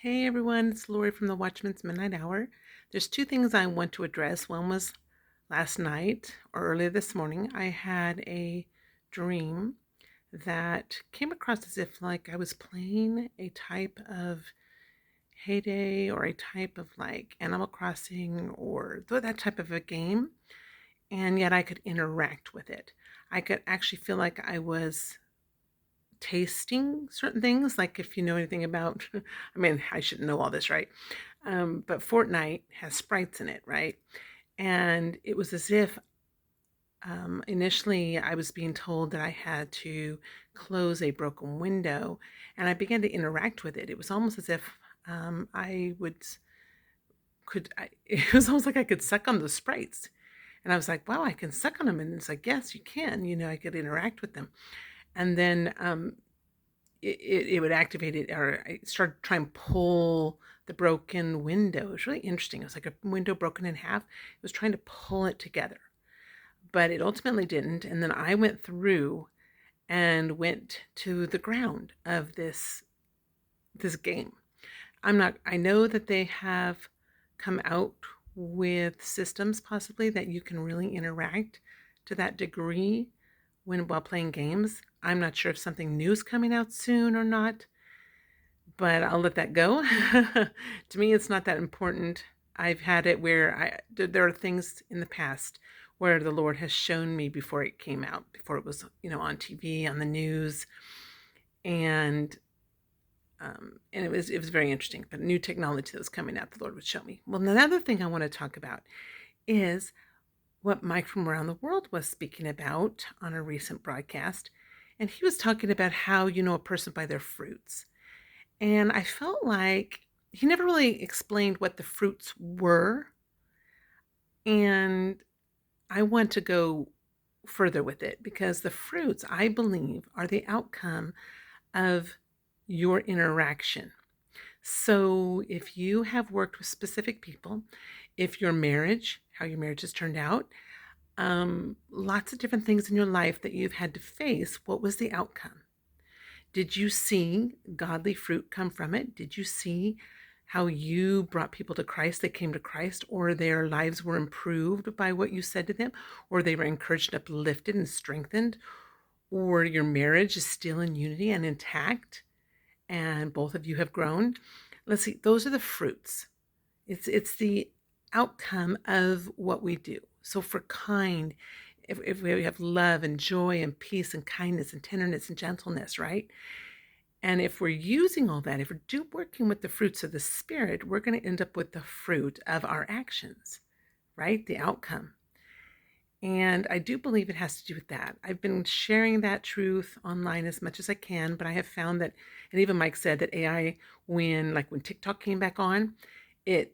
Hey everyone, it's Lori from the Watchman's Midnight Hour. There's two things I want to address. One was last night or earlier this morning, I had a dream that came across as if like I was playing a type of Heyday or a type of like Animal Crossing or that type of a game, and yet I could interact with it. I could actually feel like I was tasting certain things, like if you know anything about, I mean, I should know all this, right? But Fortnite has sprites in it, right? And it was as if initially I was being told that I had to close a broken window, and I began to interact with it. It was almost as if I would could I, it was almost like I could suck on the sprites, and I was like, wow, I can suck on them, and it's like, yes, you can. I could interact with them, and then it would activate it, or I started trying to pull the broken window. It was really interesting. It was like a window broken in half. It was trying to pull it together, but it ultimately didn't. And then I went through and went to the ground of this game. I know that they have come out with systems possibly that you can really interact to that degree while playing games. I'm not sure if something new is coming out soon or not, but I'll let that go. To me, it's not that important. I've had it where there are things in the past where the Lord has shown me before it came out, before it was, on TV, on the news, and it was very interesting. But new technology that was coming out, the Lord would show me. Well, another thing I want to talk about is what Mike from around the world was speaking about on a recent broadcast, and he was talking about how you know a person by their fruits. And I felt like he never really explained what the fruits were. And I want to go further with it because the fruits, I believe, are the outcome of your interaction. So if you have worked with specific people, if your marriage, how your marriage has turned out, lots of different things in your life that you've had to face, what was the outcome? Did you see godly fruit come from it? Did you see how you brought people to Christ? They came to Christ, or their lives were improved by what you said to them, or they were encouraged, uplifted, and strengthened, or your marriage is still in unity and intact, and both of you have grown? Let's see, those are the fruits. It's the outcome of what we do. So for kind, if we have love and joy and peace and kindness and tenderness and gentleness, right? And if we're using all that, if we're working with the fruits of the Spirit, we're going to end up with the fruit of our actions, right? The outcome. And I do believe it has to do with that. I've been sharing that truth online as much as I can, but I have found that, and even Mike said that AI, when TikTok came back on, it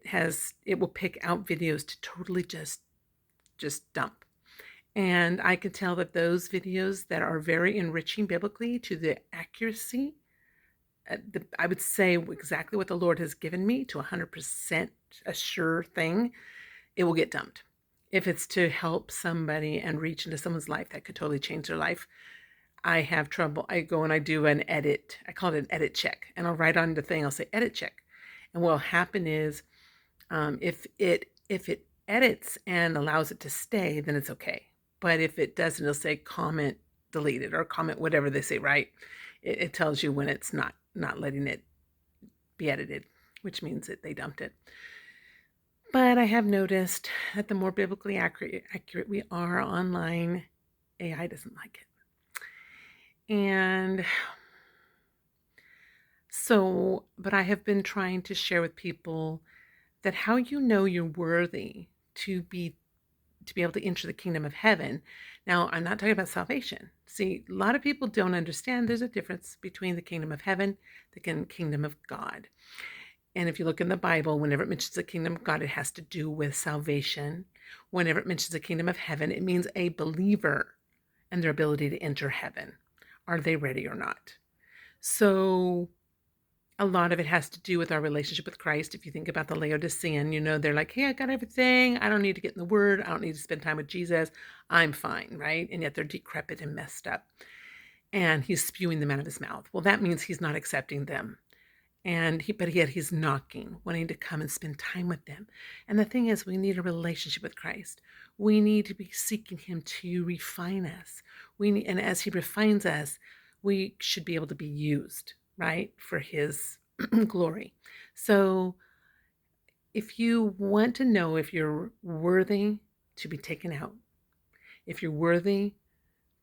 will pick out videos to totally just dump. And I can tell that those videos that are very enriching biblically to the accuracy, I would say exactly what the Lord has given me to 100% a sure thing, it will get dumped. If it's to help somebody and reach into someone's life that could totally change their life, I have trouble. I go and I do an edit. I call it an edit check. And I'll write on the thing, I'll say edit check. And what will happen is if it edits and allows it to stay, then it's okay. But if it doesn't, it'll say comment deleted or comment whatever they say, right? It tells you when it's not letting it be edited, which means that they dumped it. But I have noticed that the more biblically accurate we are online, AI doesn't like it. And so, but I have been trying to share with people that how you know you're worthy to be able to enter the kingdom of heaven. Now, I'm not talking about salvation. See, a lot of people don't understand there's a difference between the kingdom of heaven, the kingdom of God. And if you look in the Bible, whenever it mentions the kingdom of God, it has to do with salvation. Whenever it mentions the kingdom of heaven, it means a believer and their ability to enter heaven. Are they ready or not? So a lot of it has to do with our relationship with Christ. If you think about the Laodicean, they're like, hey, I got everything. I don't need to get in the word. I don't need to spend time with Jesus. I'm fine, right? And yet they're decrepit and messed up. And he's spewing them out of his mouth. Well, that means he's not accepting them But yet he's knocking, wanting to come and spend time with them. And the thing is, we need a relationship with Christ. We need to be seeking him to refine us. And as he refines us, we should be able to be used, right, for his glory. So if you want to know if you're worthy to be taken out, if you're worthy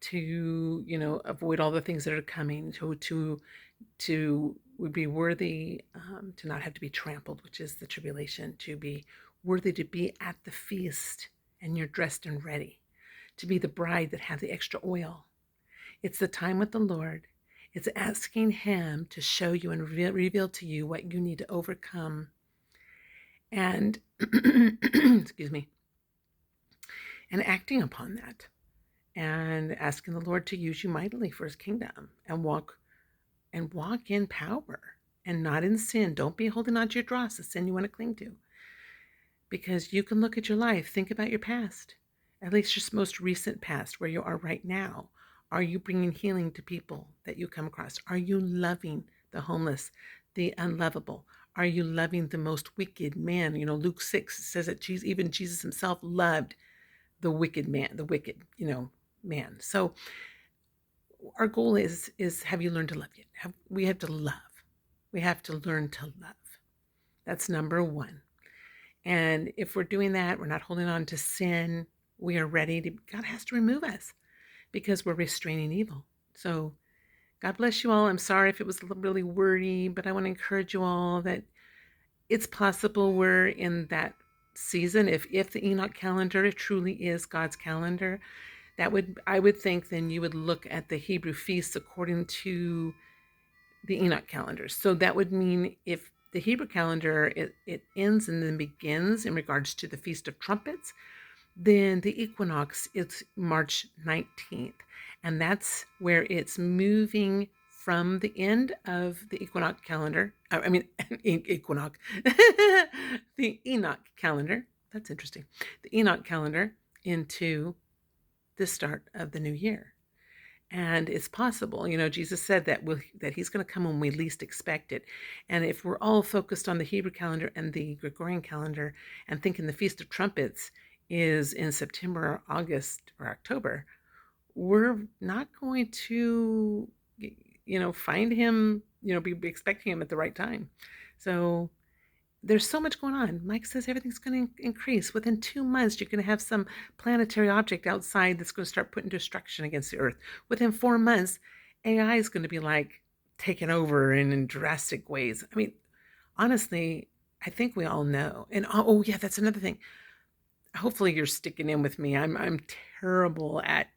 to, avoid all the things that are coming, to would be worthy to not have to be trampled, which is the tribulation, to be worthy to be at the feast and you're dressed and ready, to be the bride that have the extra oil. It's the time with the Lord. It's asking him to show you and reveal to you what you need to overcome. And, excuse me, and acting upon that and asking the Lord to use you mightily for his kingdom and walk in power and not in sin. Don't be holding on to your dross, the sin you want to cling to. Because you can look at your life, think about your past, at least your most recent past, where you are right now. Are you bringing healing to people that you come across? Are you loving the homeless, the unlovable? Are you loving the most wicked man? Luke 6 says that even Jesus himself loved the wicked man, man. So our goal is have you learned to love yet? We have to love. We have to learn to love. That's number one. And if we're doing that, we're not holding on to sin, we are ready to, God has to remove us because we're restraining evil. So God bless you all. I'm sorry if it was really wordy, but I want to encourage you all that it's possible we're in that season. If the Enoch calendar truly is God's calendar, I would think then you would look at the Hebrew feasts according to the Enoch calendar. So that would mean if the Hebrew calendar, it ends and then begins in regards to the Feast of Trumpets, then the equinox is March 19th. And that's where it's moving from the end of the equinox calendar. Equinox. The Enoch calendar. That's interesting. The Enoch calendar into the start of the new year. And it's possible, Jesus said that he's going to come when we least expect it. And if we're all focused on the Hebrew calendar and the Gregorian calendar and thinking the Feast of Trumpets is in September or August or October, we're not going to, find him, be expecting him at the right time. So there's so much going on. Mike says everything's going to increase. Within 2 months, you're going to have some planetary object outside that's going to start putting destruction against the Earth. Within 4 months, AI is going to be like taken over in drastic ways. I mean, honestly, I think we all know. And oh yeah, that's another thing. Hopefully you're sticking in with me. I'm terrible at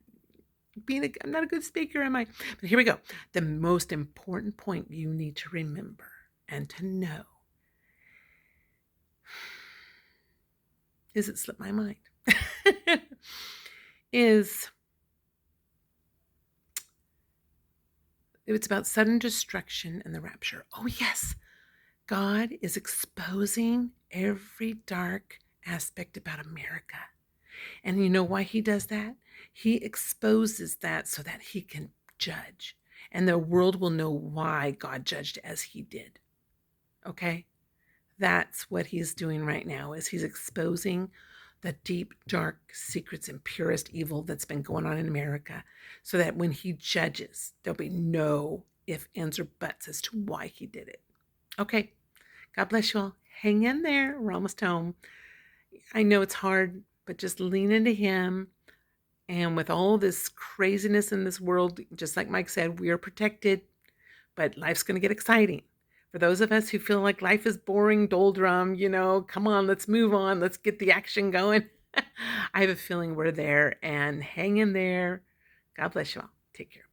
I'm not a good speaker, am I? But here we go. The most important point you need to remember and to know is it slipped my mind, it's about sudden destruction and the rapture. Oh, yes. God is exposing every dark aspect about America. And you know why he does that? He exposes that so that he can judge. And the world will know why God judged as he did. Okay? That's what he's doing right now, is he's exposing the deep, dark secrets and purest evil that's been going on in America, so that when he judges, there'll be no ifs, ands, or buts as to why he did it. Okay, God bless you all. Hang in there. We're almost home. I know it's hard, but just lean into him. And with all this craziness in this world, just like Mike said, we are protected, but life's going to get exciting. For those of us who feel like life is boring, doldrum, come on, let's move on. Let's get the action going. I have a feeling we're there, and hang in there. God bless you all. Take care.